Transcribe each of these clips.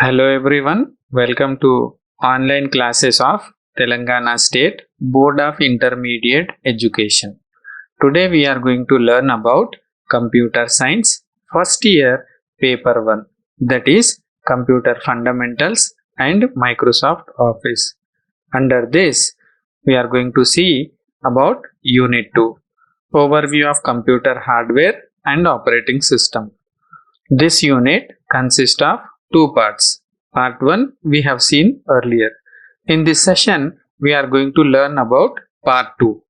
Hello everyone, welcome to online classes of Telangana State Board of Intermediate Education. Today we are going to learn about Computer Science first year paper 1, that is Computer Fundamentals and Microsoft Office. Under this we are going to see about Unit 2, Overview of Computer Hardware and Operating System. This unit consists of two parts. Part 1 we have seen earlier. In this session, we are going to learn about Part 2.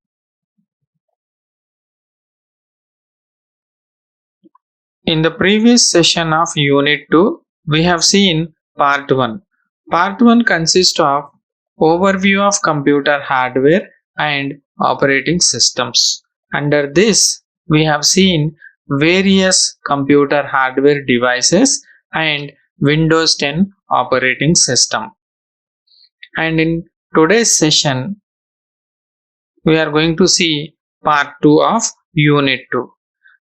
In the previous session of Unit 2, we have seen Part 1. Part 1 consists of Overview of Computer Hardware and Operating Systems. Under this, we have seen various computer hardware devices and Windows 10 operating system. And in today's session, we are going to see part 2 of Unit 2.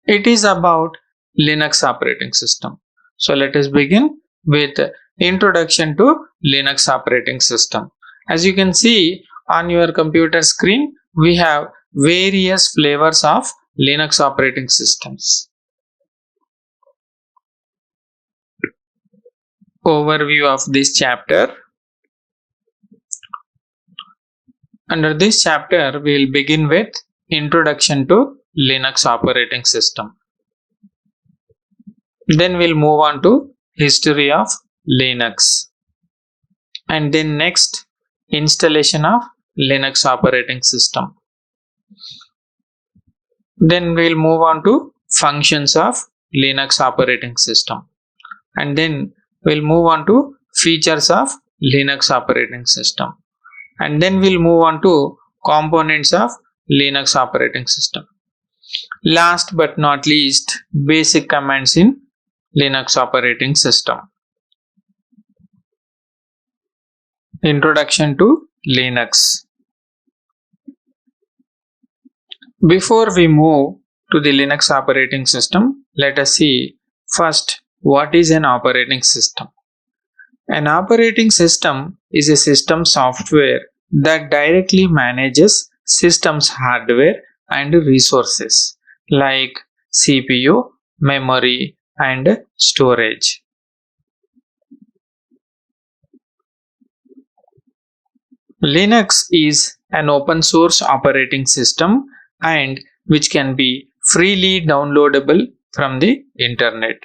It is about Linux operating system. So let us begin with introduction to Linux operating system. As you can see on your computer screen, we have various flavors of Linux operating systems. Overview of this chapter. Under this chapter, we will begin with Introduction to Linux operating system. Then we'll move on to History of Linux. And then next, Installation of Linux operating system. Then we'll move on to Functions of Linux operating system. And then we'll move on to Features of Linux operating system. And then we'll move on to Components of Linux operating system. Last but not least, basic commands in Linux operating system. Introduction to Linux. Before we move to the Linux operating system, let us see first what is an operating system. An operating system is a system software that directly manages system's hardware and resources like CPU, memory, and storage. Linux is an open source operating system and which can be freely downloadable from the internet.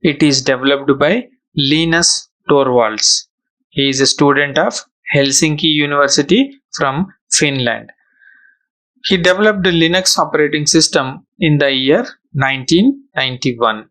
It is developed by Linus Torvalds. He is a student of Helsinki University from Finland. He developed the Linux operating system in the year 1991.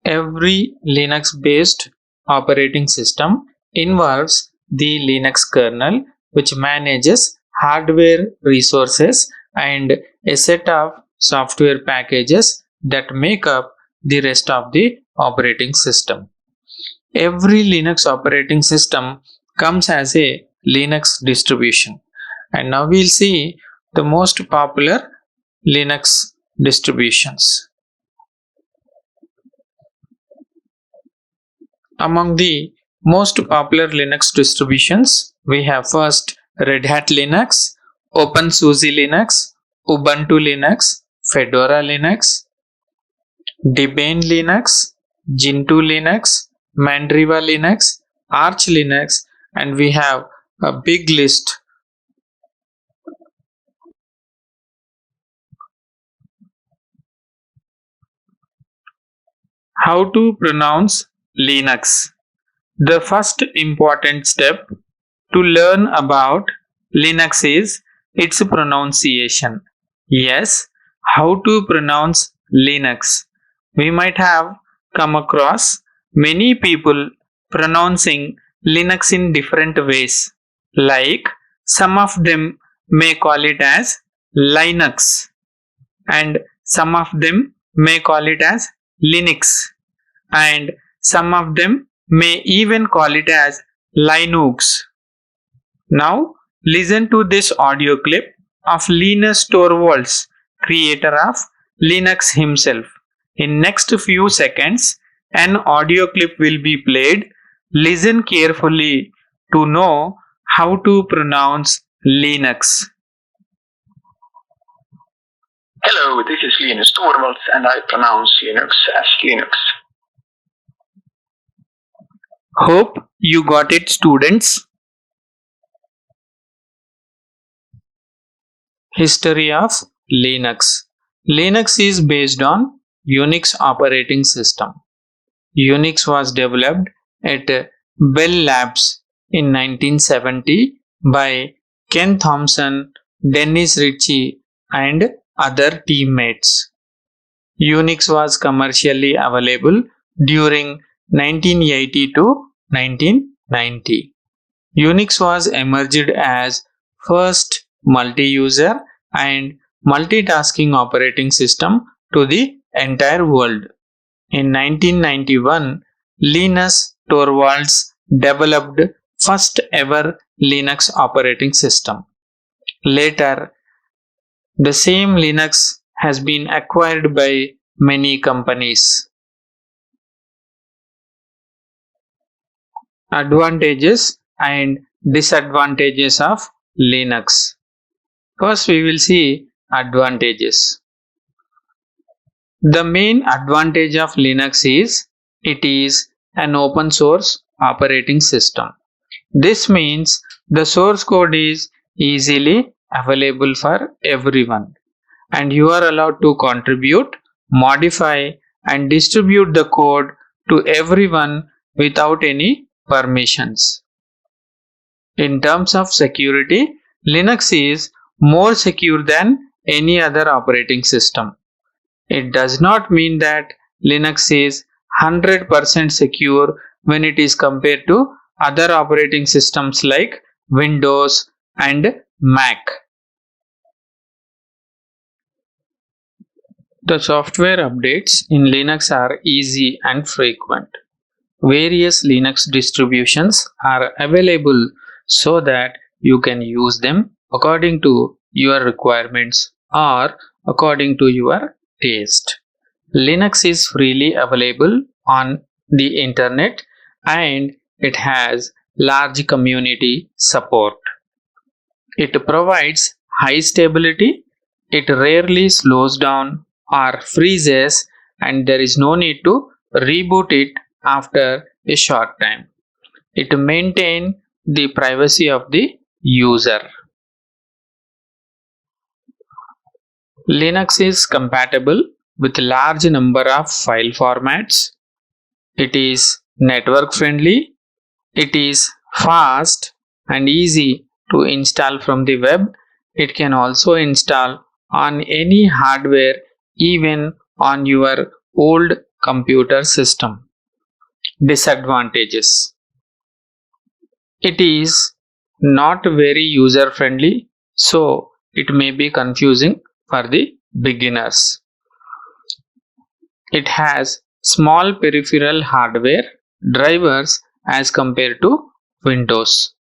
Every Linux-based operating system involves the Linux kernel, which manages hardware resources and a set of software packages that make up the rest of the operating system. Every Linux operating system comes as a Linux distribution. And now we'll see the most popular Linux distributions. Among the most popular Linux distributions, we have first Red Hat Linux, OpenSUSE Linux, Ubuntu Linux, Fedora Linux, Debian Linux, Gentoo Linux, Mandriva Linux, Arch Linux, and we have a big list. How to pronounce Linux? The first important step to learn about Linux is its pronunciation. Yes, how to pronounce Linux? We might have come across many people pronouncing Linux in different ways. Like some of them may call it as Linux and some of them may call it as Linux and some of them may even call it as Linux. Now listen to this audio clip of Linus Torvalds, creator of Linux himself. In next few seconds, an audio clip will be played. Listen carefully to know how to pronounce Linux. Hello, this is Linus Torvalds and I pronounce Linux as Linux. Hope you got it, students. History of Linux. Linux is based on Unix operating system. Unix was developed at Bell Labs in 1970 by Ken Thompson, Dennis Ritchie, and other teammates. Unix was commercially available during 1980 to 1990. Unix was emerged as first multi-user and multitasking operating system to the entire world. In 1991, Linus Torvalds developed first ever Linux operating system. Later, the same Linux has been acquired by many companies. Advantages and disadvantages of Linux. First, we will see advantages. The main advantage of Linux is it is an open source operating system. This means the source code is easily available for everyone, and you are allowed to contribute, modify, and distribute the code to everyone without any permissions. In terms of security, Linux is more secure than any other operating system. It does not mean that Linux is 100% secure when it is compared to other operating systems like Windows and Mac. The software updates in Linux are easy and frequent. Various Linux distributions are available so that you can use them according to your requirements or according to your taste. Linux is freely available on the internet and it has large community support. It provides high stability, it rarely slows down or freezes, and there is no need to reboot it after a short time. It maintains the privacy of the user. Linux is compatible with large number of file formats. It is network friendly. It is fast and easy to install from the web. It can also install on any hardware, even on your old computer system. Disadvantages. It is not very user friendly, so it may be confusing for the beginners. It has small peripheral hardware drivers as compared to Windows.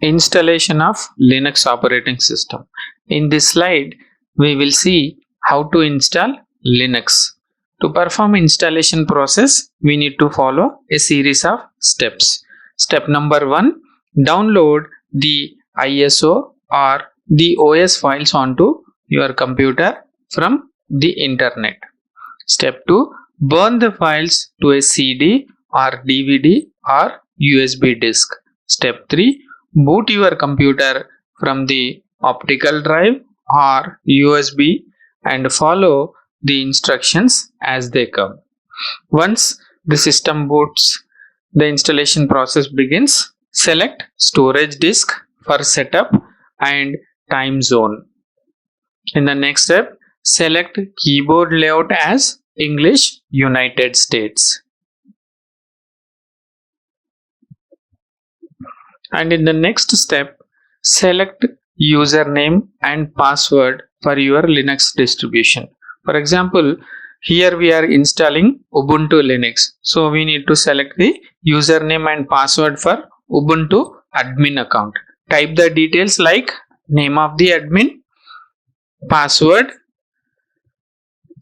Installation of Linux operating system. In this slide, we will see how to install Linux. To perform installation process, we need to follow a series of steps. Step number 1, download the ISO or the OS files onto your computer from the internet. Step 2, burn the files to a CD or DVD or USB disk. Step 3, boot your computer from the optical drive or USB and follow the instructions as they come. Once the system boots, the installation process begins. Select storage disk for setup and time zone. In the next step, select keyboard layout as English United States. And in the next step, select username and password for your Linux distribution. For example, here we are installing Ubuntu Linux. So we need to select the username and password for Ubuntu admin account. Type the details like name of the admin, password,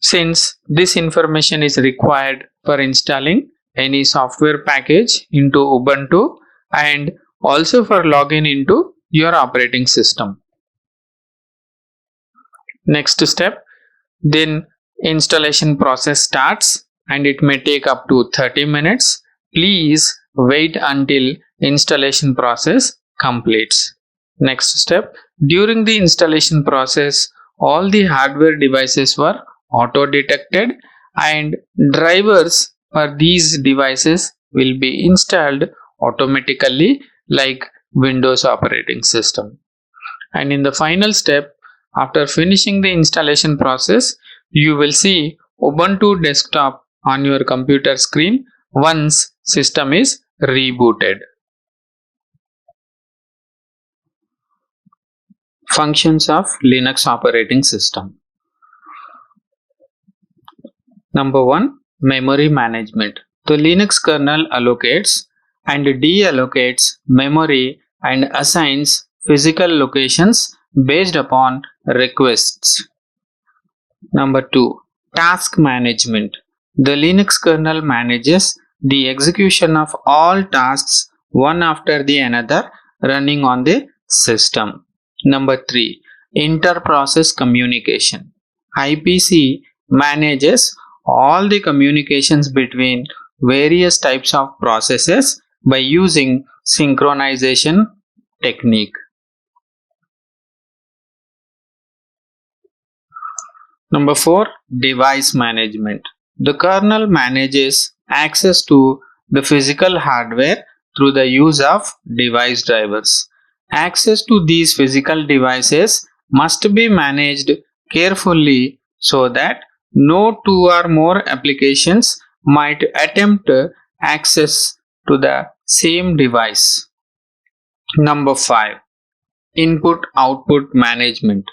since this information is required for installing any software package into Ubuntu and also for login into your operating system. Next step, then installation process starts and it may take up to 30 minutes. Please wait until installation process completes. Next step, during the installation process, all the hardware devices were auto detected and drivers for these devices will be installed automatically like Windows operating system. And in the final step, after finishing the installation process, you will see Ubuntu desktop on your computer screen once system is rebooted. Functions of Linux operating system. Number 1. Memory management. The Linux kernel allocates and deallocates memory and assigns physical locations based upon requests. Number 2. Task management. The Linux kernel manages the execution of all tasks one after the another running on the system. Number 3. Inter-process communication. IPC manages all the communications between various types of processes by using synchronization technique. Number 4. Device management. The kernel manages access to the physical hardware through the use of device drivers. Access to these physical devices must be managed carefully so that no two or more applications might attempt access to the same device. Number 5. Input-output management.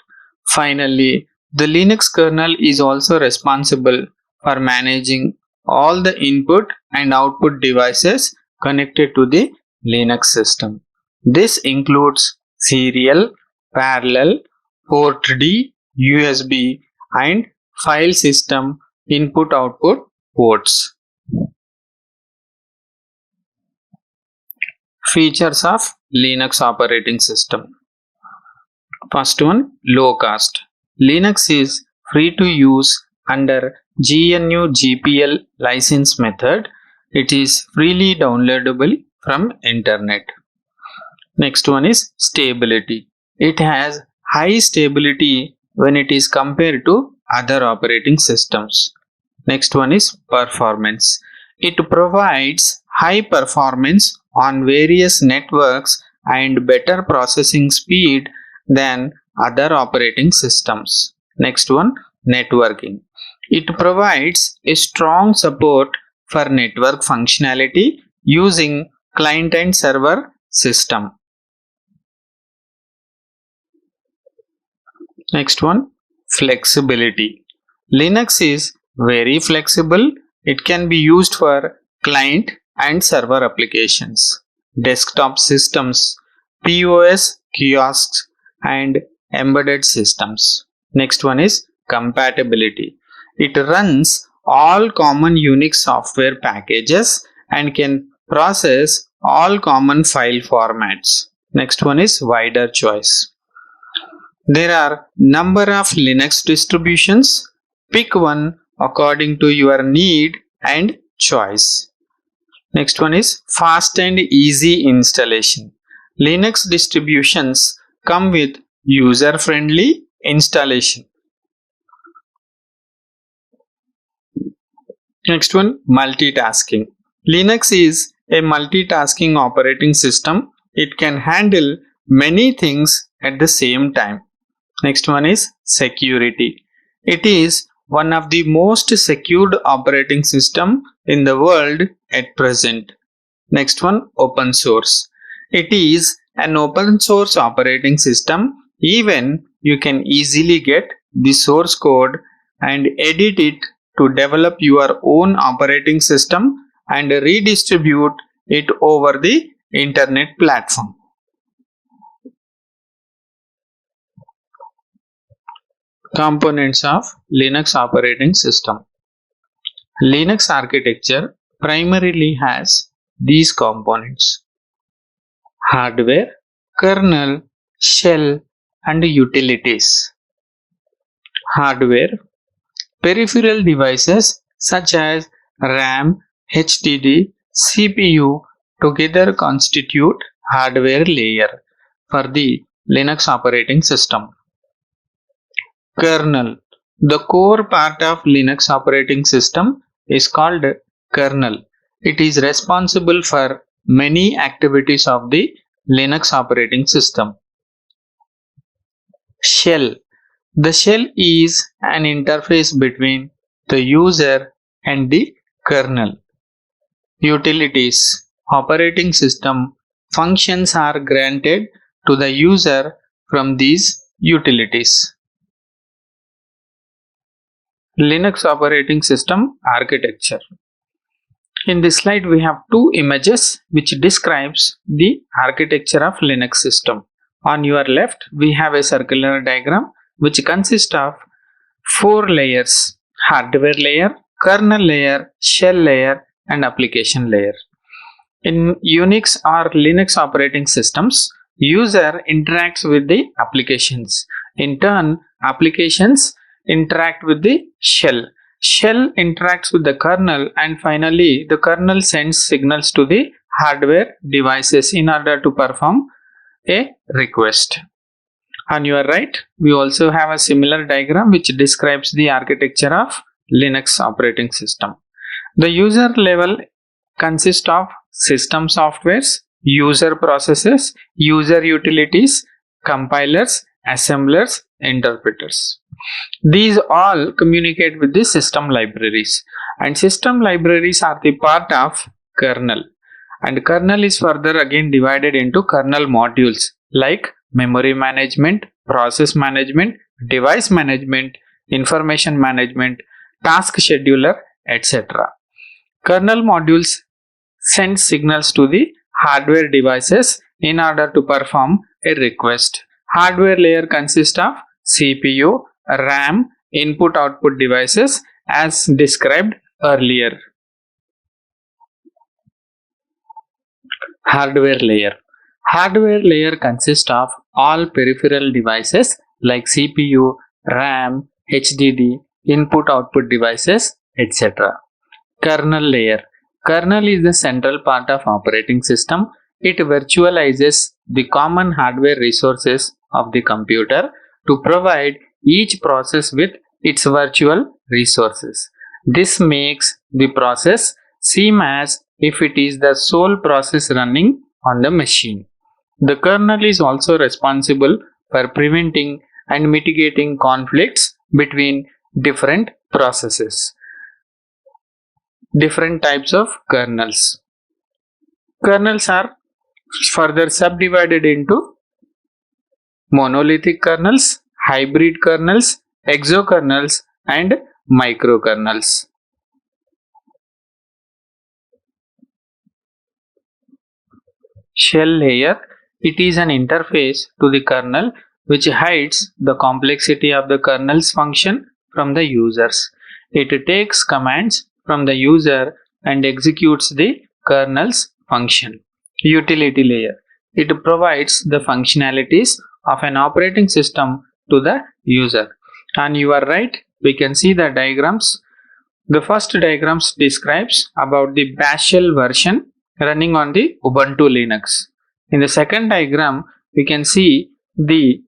Finally, the Linux kernel is also responsible for managing all the input and output devices connected to the Linux system. This includes serial, parallel, port D, USB and file system input-output ports. Features of Linux operating system. First one, low cost. Linux is free to use under GNU GPL license method. It is freely downloadable from internet. Next one is stability. It has high stability when it is compared to other operating systems. Next one is performance. It provides high performance on various networks and better processing speed than other operating systems. Next one, networking. It provides a strong support for network functionality using client and server system. Next one, flexibility. Linux is very flexible. It can be used for client and server applications, desktop systems, POS kiosks and embedded systems. Next one is compatibility. It runs all common Unix software packages and can process all common file formats. Next one is wider choice. There are number of Linux distributions. Pick one according to your need and choice. Next one is fast and easy installation. Linux distributions come with user-friendly installation. Next one, multitasking. Linux is a multitasking operating system. It can handle many things at the same time. Next one is security. It is one of the most secured operating system in the world at present. Next one, open source. It is an open source operating system. Even you can easily get the source code and edit it to develop your own operating system and redistribute it over the internet platform. Components of Linux operating system. Linux architecture primarily has these components: hardware, kernel, shell, and utilities. Hardware: peripheral devices such as RAM, HDD, CPU together constitute hardware layer for the Linux operating system. Kernel: the core part of Linux operating system is called kernel. It is responsible for many activities of the Linux operating system. Shell: the shell is an interface between the user and the kernel. Utilities: operating system functions are granted to the user from these utilities. Linux operating system architecture. In this slide we have two images which describes the architecture of Linux system. On your left we have a circular diagram which consists of four layers: hardware layer, kernel layer, shell layer, and application layer. In Unix or Linux operating systems, user interacts with the applications. In turn, applications interact with the shell. Shell interacts with the kernel, and finally the kernel sends signals to the hardware devices in order to perform a request. On your right, we also have a similar diagram which describes the architecture of Linux operating system. The user level consists of system softwares, user processes, user utilities, compilers, assemblers, interpreters. These all communicate with the system libraries, and system libraries are the part of kernel. And kernel is further again divided into kernel modules like memory management, process management, device management, information management, task scheduler, etc. Kernel modules send signals to the hardware devices in order to perform a request. Hardware layer consists of CPU, RAM, input-output devices as described earlier. Hardware layer. Hardware layer consists of all peripheral devices like CPU, RAM, HDD, input-output devices, etc. Kernel layer. Kernel is the central part of operating system. It virtualizes the common hardware resources of the computer to provide each process with its virtual resources. This makes the process seem as if it is the sole process running on the machine. The kernel is also responsible for preventing and mitigating conflicts between different processes. Different types of kernels. Kernels are further subdivided into monolithic kernels, hybrid kernels, exokernels, and microkernels. Shell layer. It is an interface to the kernel which hides the complexity of the kernel's function from the users. It takes commands from the user and executes the kernel's function. Utility layer. It provides the functionalities of an operating system to the user. On your right, we can see the diagrams. The first diagrams describes about the bash shell version running on the Ubuntu Linux. In the second diagram, we can see the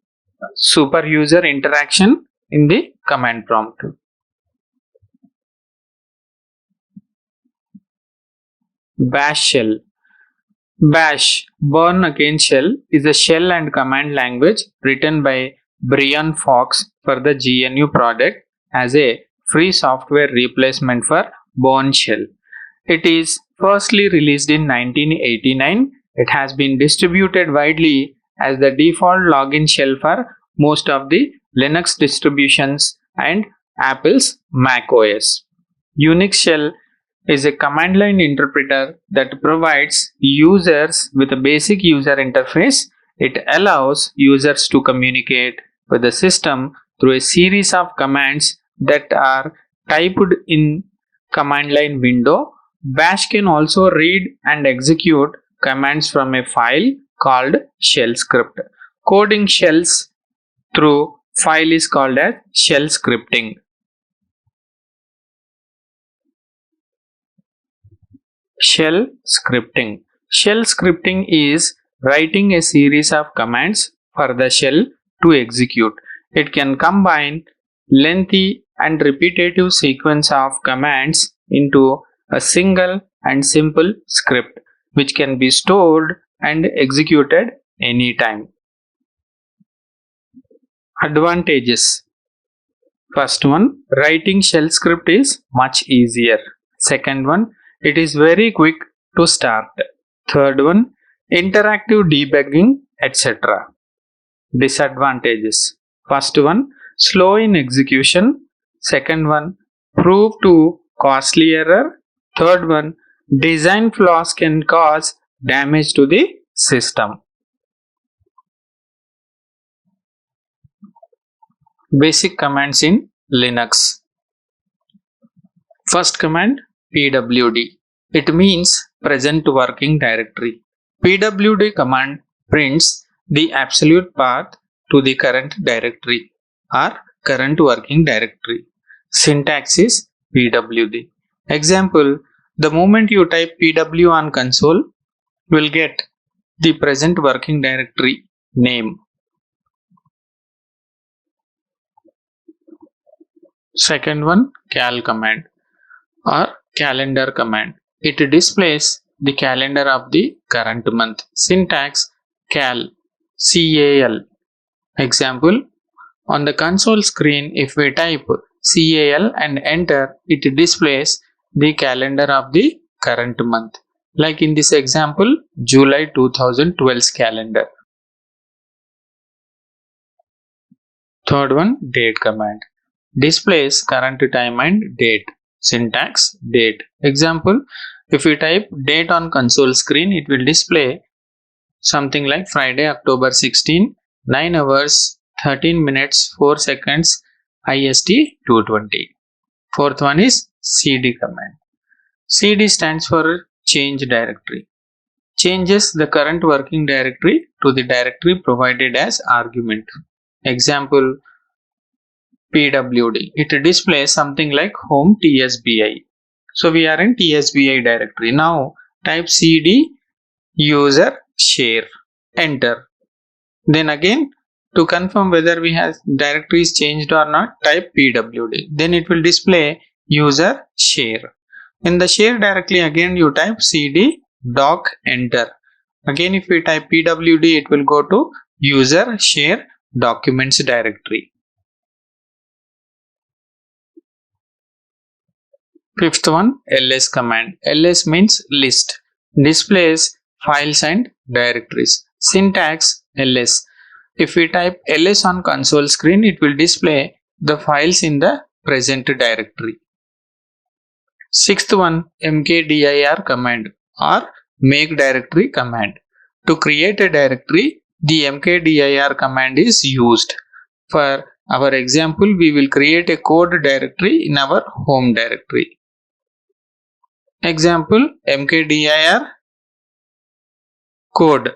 super user interaction in the command prompt. Bash shell. Bash, Born Again Shell, is a shell and command language written by Brian Fox for the GNU project as a free software replacement for Bourne Shell. It is firstly released in 1989. It has been distributed widely as the default login shell for most of the Linux distributions and Apple's Mac OS. Unix shell is a command line interpreter that provides users with a basic user interface. It allows users to communicate with the system through a series of commands that are typed in command line window. Bash can also read and execute commands from a file called shell script. Coding shells through file is called as shell scripting. Shell scripting. Shell scripting is writing a series of commands for the shell to execute. It can combine lengthy and repetitive sequence of commands into a single and simple script which can be stored and executed anytime. Advantages. First one, writing shell script is much easier. Second one, it is very quick to start. Third one, interactive debugging, etc. Disadvantages. First one, slow in execution. Second one, prove to costly error. Third one, design flaws can cause damage to the system. Basic commands in Linux. First command, pwd. It means present working directory. Pwd command prints the absolute path to the current directory or current working directory. Syntax is pwd. Example, the moment you type pw on console, you will get the present working directory name. Second one, cal command or calendar command. It displays the calendar of the current month. Syntax cal, cal. Example, on the console screen, if we type cal and enter, it displays the calendar of the current month. Like in this example, July 2012's calendar. Third one, date command. Displays current time and date. Syntax date. Example, if we type date on console screen, it will display something like Friday, October 16, 9 hours, 13 minutes, 4 seconds, IST 220. Fourth one is cd command. Cd stands for change directory. Changes the current working directory to the directory provided as argument. Example, pwd. It displays something like home tsbi. So we are in tsbi directory. Now type cd user share, enter. Then again, to confirm whether we have directories changed or not, type pwd. Then it will display user share. In the share directly, again you type cd doc enter. Again if we type pwd, it will go to user share documents directory. Fifth one, ls command. Ls means list. Displays files and directories. Syntax ls. If we type ls on console screen, it will display the files in the present directory. Sixth one, mkdir command or make directory command. To create a directory, the mkdir command is used. For our example, we will create a code directory in our home directory. Example, mkdir code.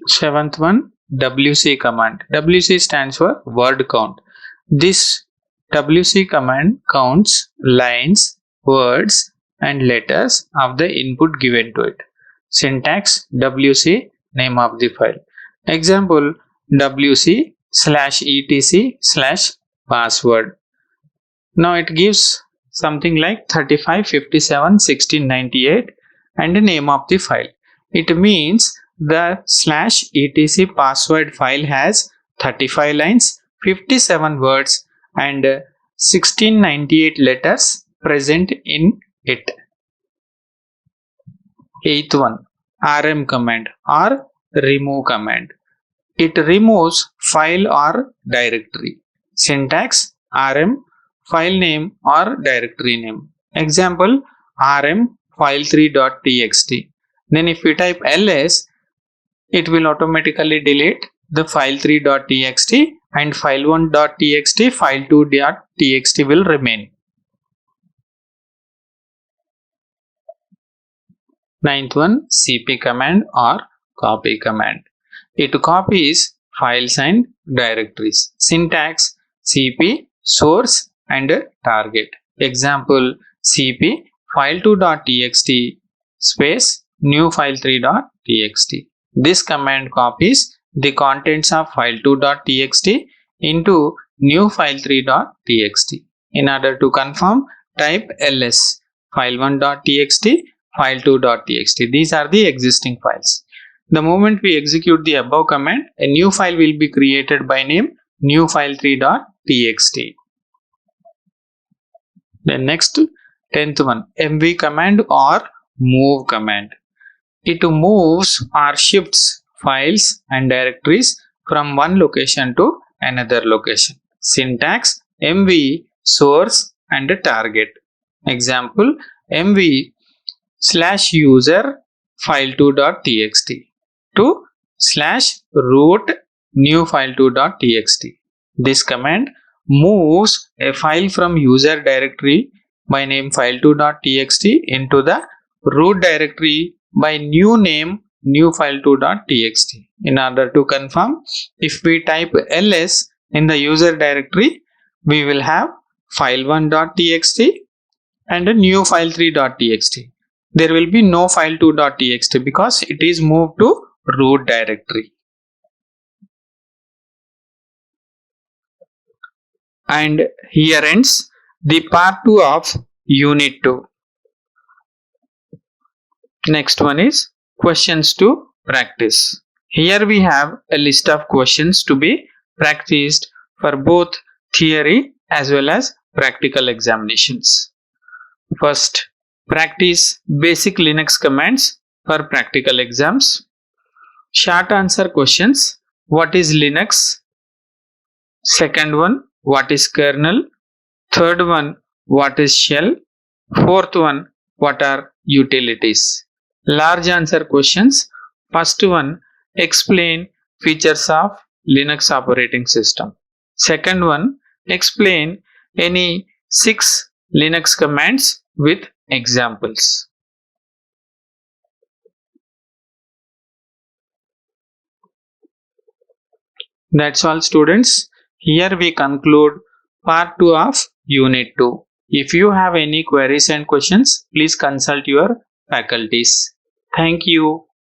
Seventh one, wc command. Wc stands for word count. This wc command counts lines, words and letters of the input given to it. Syntax wc, name of the file. Example, wc/etc/password. Now it gives something like 35, 57, 16, 98 and the name of the file. It means the /etc password file has 35 lines, 57 words and 1698 letters present in it. Eighth one, rm command or remove command. It removes file or directory. Syntax rm, file name or directory name. Example, rm file3.txt. Then if we type ls, it will automatically delete the file3.txt and file1.txt, file2.txt will remain. Ninth one, cp command or copy command. It copies files and directories. Syntax cp source and target. Example cp file2.txt space new file3.txt. This command copies the contents of file2.txt into new file3.txt. In order to confirm, type ls file1.txt, file2.txt. These are the existing files. The moment we execute the above command, a new file will be created by name new file3.txt. Then next, 10th one, mv command or move command. It moves or shifts files and directories from one location to another location. Syntax mv source and target. Example mv /user file2.txt to /root new file2.txt. This command moves a file from user directory by name file2.txt into the root directory by new name new file2.txt. In order to confirm, if we type ls in the user directory, we will have file1.txt and a new file3.txt. There will be no file2.txt because it is moved to root directory. And here ends the part 2 of unit 2. Next one is questions to practice. Here we have a list of questions to be practiced for both theory as well as practical examinations. First, practice basic Linux commands for practical exams. Short answer questions. What is Linux? Second one, what is kernel? Third one, what is shell? Fourth one, what are utilities? Large answer questions. First one, explain features of Linux operating system. Second one, explain any 6 Linux commands with examples. That's all, students. Here we conclude part 2 of unit 2. If you have any queries and questions, please consult your faculties. Thank you.